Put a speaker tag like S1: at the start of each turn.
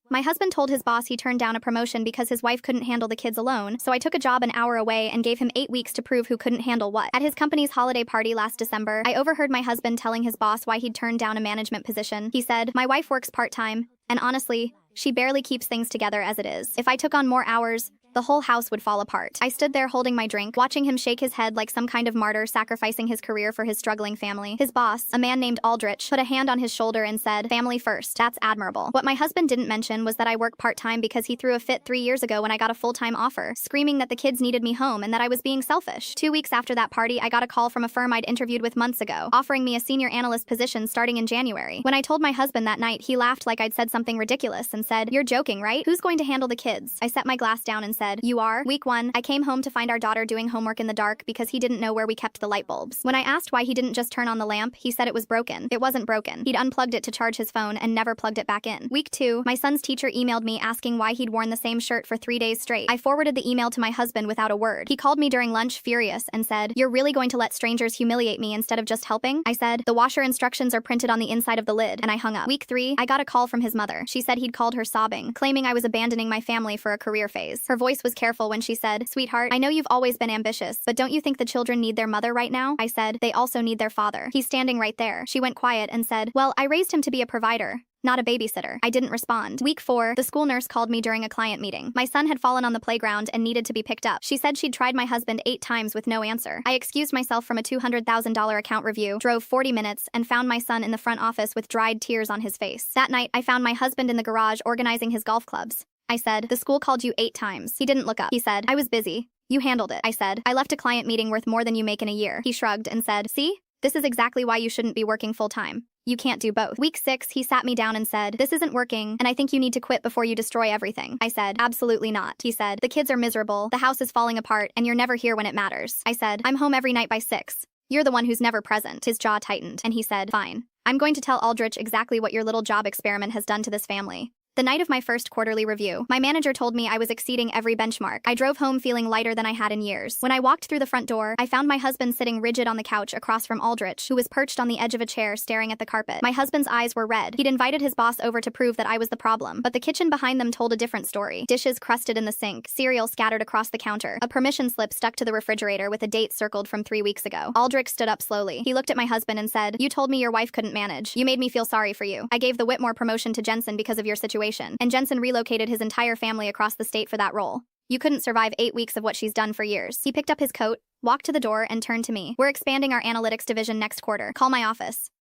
S1: My husband told his boss he turned down a promotion because his wife couldn't handle the kids alone, so I took a job an hour away and gave him 8 weeks to prove who couldn't handle what. At his company's holiday party last December, I overheard my husband telling his boss why he'd turned down a management position. He said, "My wife works part-time, and honestly, she barely keeps things together as it is. If I took on more hours, the whole house would fall apart." I stood there holding my drink, watching him shake his head like some kind of martyr sacrificing his career for his struggling family. His boss, a man named Aldrich, put a hand on his shoulder and said, "Family first. That's admirable." What my husband didn't mention was that I work part-time because he threw a fit 3 years ago when I got a full-time offer, screaming that the kids needed me home and that I was being selfish. 2 weeks after that party, I got a call from a firm I'd interviewed with months ago, offering me a senior analyst position starting in January. When I told my husband that night, he laughed like I'd said something ridiculous and said, "You're joking, right? Who's going to handle the kids?" I set my glass down and said, "You are?" Week 1, I came home to find our daughter doing homework in the dark because he didn't know where we kept the light bulbs. When I asked why he didn't just turn on the lamp, he said it was broken. It wasn't broken. He'd unplugged it to charge his phone and never plugged it back in. Week 2, my son's teacher emailed me asking why he'd worn the same shirt for 3 days straight. I forwarded the email to my husband without a word. He called me during lunch furious and said, "You're really going to let strangers humiliate me instead of just helping?" I said, "The washer instructions are printed on the inside of the lid," and I hung up. Week 3, I got a call from his mother. She said he'd called her sobbing, claiming I was abandoning my family for a career phase. Her voice was careful when she said, "Sweetheart, I know you've always been ambitious, but don't you think the children need their mother right now?" I said, "They also need their father. He's standing right there." She went quiet and said, "Well, I raised him to be a provider, not a babysitter." I didn't respond. Week 4, the school nurse called me during a client meeting. My son had fallen on the playground and needed to be picked up. She said she'd tried my husband 8 times with no answer. I excused myself from a $200,000 account review, drove 40 minutes, and found my son in the front office with dried tears on his face. That night, I found my husband in the garage organizing his golf clubs. I said, "The school called you 8 times. He didn't look up. He said, "I was busy. You handled it." I said, "I left a client meeting worth more than you make in a year." He shrugged and said, "See? This is exactly why you shouldn't be working full-time. You can't do both." Week 6, he sat me down and said, "This isn't working, and I think you need to quit before you destroy everything." I said, "Absolutely not." He said, "The kids are miserable, the house is falling apart, and you're never here when it matters." I said, "I'm home every night by 6. You're the one who's never present." His jaw tightened, and he said, "Fine. I'm going to tell Aldrich exactly what your little job experiment has done to this family." The night of my first quarterly review, my manager told me I was exceeding every benchmark. I drove home feeling lighter than I had in years. When I walked through the front door, I found my husband sitting rigid on the couch across from Aldrich, who was perched on the edge of a chair staring at the carpet. My husband's eyes were red. He'd invited his boss over to prove that I was the problem, but the kitchen behind them told a different story. Dishes crusted in the sink, cereal scattered across the counter, a permission slip stuck to the refrigerator with a date circled from 3 weeks ago. Aldrich stood up slowly. He looked at my husband and said, "You told me your wife couldn't manage. You made me feel sorry for you. I gave the Whitmore promotion to Jensen because of your situation, and Jensen relocated his entire family across the state for that role. You couldn't survive 8 weeks of what she's done for years." He picked up his coat, walked to the door, and turned to me. "We're expanding our analytics division next quarter. Call my office."